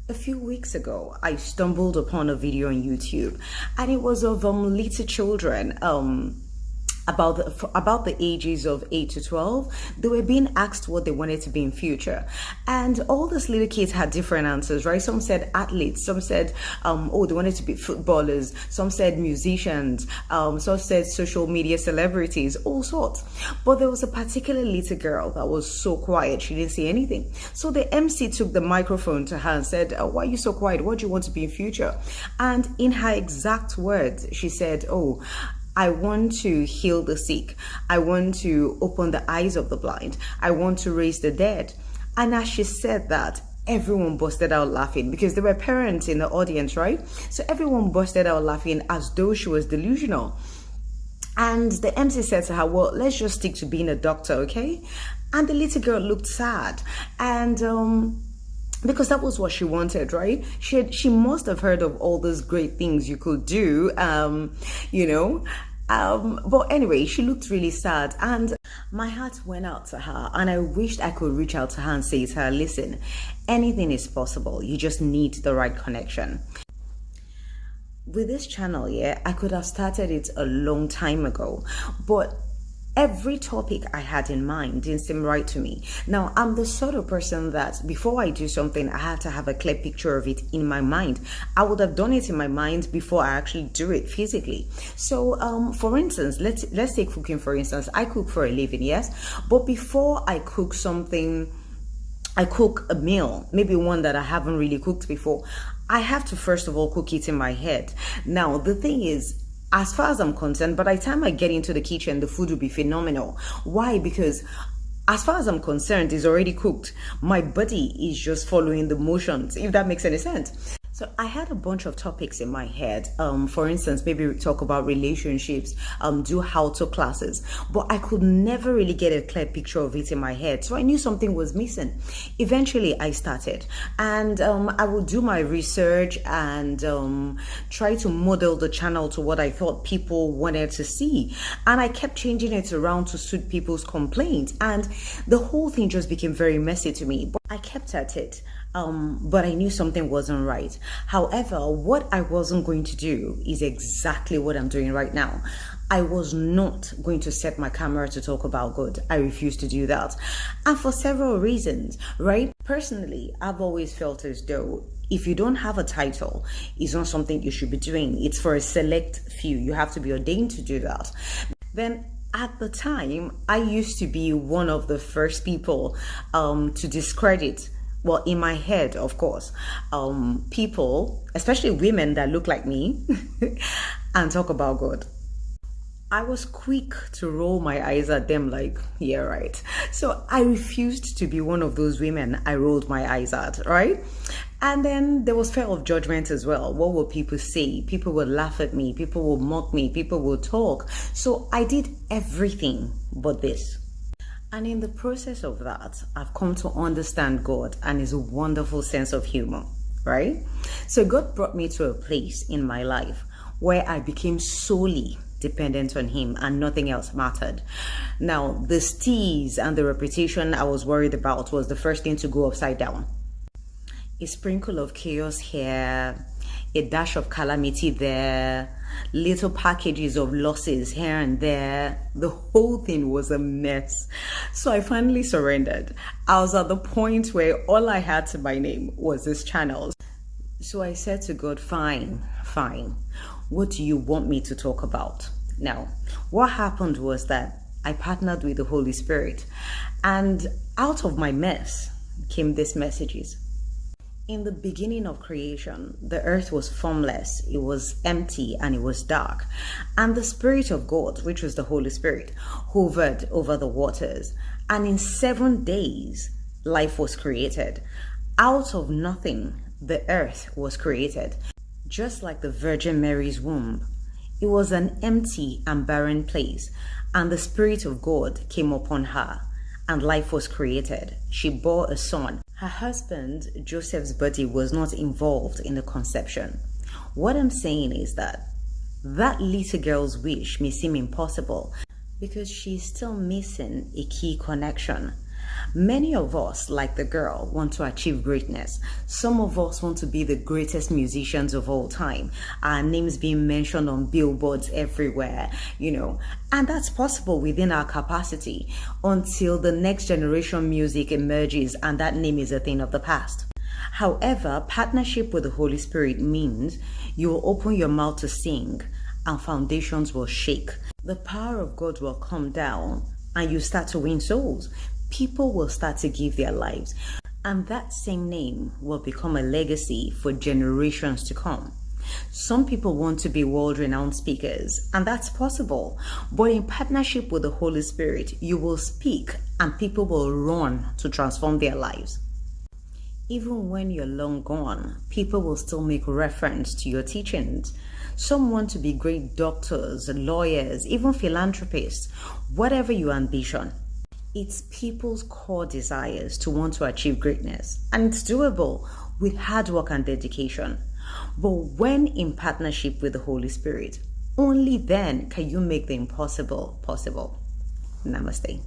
A few weeks ago, I stumbled upon a video on YouTube, and it was of little children about the ages of 8 to 12. They were being asked what they wanted to be in future, and all these little kids had different answers, right? Some said athletes, some said oh, they wanted to be footballers, some said musicians, some said social media celebrities, all sorts. But there was a particular little girl that was so quiet, she didn't say anything. So the MC took the microphone to her and said, why are you so quiet? What do you want to be in future? And in her exact words, she said, oh, I want to heal the sick. I want to open the eyes of the blind. I want to raise the dead. And as she said that, everyone busted out laughing because there were parents in the audience, right? So everyone busted out laughing as though she was delusional. And the MC said to her, well, let's just stick to being a doctor, okay? And the little girl looked sad. And because that was what she wanted, right? She must have heard of all those great things you could do, but anyway, she looked really sad, and my heart went out to her, and I wished I could reach out to her and say to her, listen, anything is possible. You just need the right connection. With this channel, I could have started it a long time ago, but every topic I had in mind didn't seem right to me. Now, I'm the sort of person that before I do something, I have to have a clear picture of it in my mind. I would have done it in my mind before I actually do it physically. So, for instance, let's take cooking, for instance. I cook for a living, yes? But before I cook something, I cook a meal, maybe one that I haven't really cooked before, I have to first of all cook it in my head. Now, the thing is, as far as I'm concerned, by the time I get into the kitchen, the food will be phenomenal. Why? Because as far as I'm concerned, it's already cooked. My body is just following the motions, if that makes any sense. So I had a bunch of topics in my head. For instance, maybe we talk about relationships, do how-to classes, but I could never really get a clear picture of it in my head. So I knew something was missing. Eventually I started, and I would do my research and try to model the channel to what I thought people wanted to see. And I kept changing it around to suit people's complaints. And the whole thing just became very messy to me, but I kept at it. But I knew something wasn't right. However, what I wasn't going to do is exactly what I'm doing right now. I was not going to set my camera to talk about God. I refused to do that. And for several reasons, right? Personally, I've always felt as though if you don't have a title, it's not something you should be doing. It's for a select few. You have to be ordained to do that. Then at the time, I used to be one of the first people to discredit, well, in my head, of course, people, especially women that look like me, and talk about God. I was quick to roll my eyes at them like, yeah, right. So I refused to be one of those women I rolled my eyes at, right? And then there was fear of judgment as well. What will people say? People would laugh at me. People will mock me. People will talk. So I did everything but this. And in the process of that, I've come to understand God and his wonderful sense of humor, right? So God brought me to a place in my life where I became solely dependent on him and nothing else mattered. Now, the steez and the reputation I was worried about was the first thing to go upside down. A sprinkle of chaos here, a dash of calamity there, little packages of losses here and there. The whole thing was a mess. So I finally surrendered. I was at the point where all I had to my name was this channel. So I said to God, fine. What do you want me to talk about? Now, what happened was that I partnered with the Holy Spirit, and out of my mess came these messages. In the beginning of creation, the earth was formless, it was empty, and it was dark. And the Spirit of God, which was the Holy Spirit, hovered over the waters. And in 7 days, life was created. Out of nothing, the earth was created. Just like the Virgin Mary's womb, it was an empty and barren place. And the Spirit of God came upon her, and life was created. She bore a son. Her husband, Joseph's body, was not involved in the conception. What I'm saying is that little girl's wish may seem impossible because she's still missing a key connection. Many of us, like the girl, want to achieve greatness. Some of us want to be the greatest musicians of all time. Our names being mentioned on billboards everywhere, and that's possible within our capacity until the next generation music emerges and that name is a thing of the past. However, partnership with the Holy Spirit means you will open your mouth to sing and foundations will shake. The power of God will come down and you start to win souls. People will start to give their lives, and that same name will become a legacy for generations to come. Some people want to be world-renowned speakers, and that's possible. But in partnership with the Holy Spirit, you will speak and people will run to transform their lives. Even when you're long gone, people will still make reference to your teachings. Some want to be great doctors, lawyers, even philanthropists, whatever your ambition. It's people's core desires to want to achieve greatness, and it's doable with hard work and dedication. But when in partnership with the Holy Spirit, only then can you make the impossible possible. Namaste.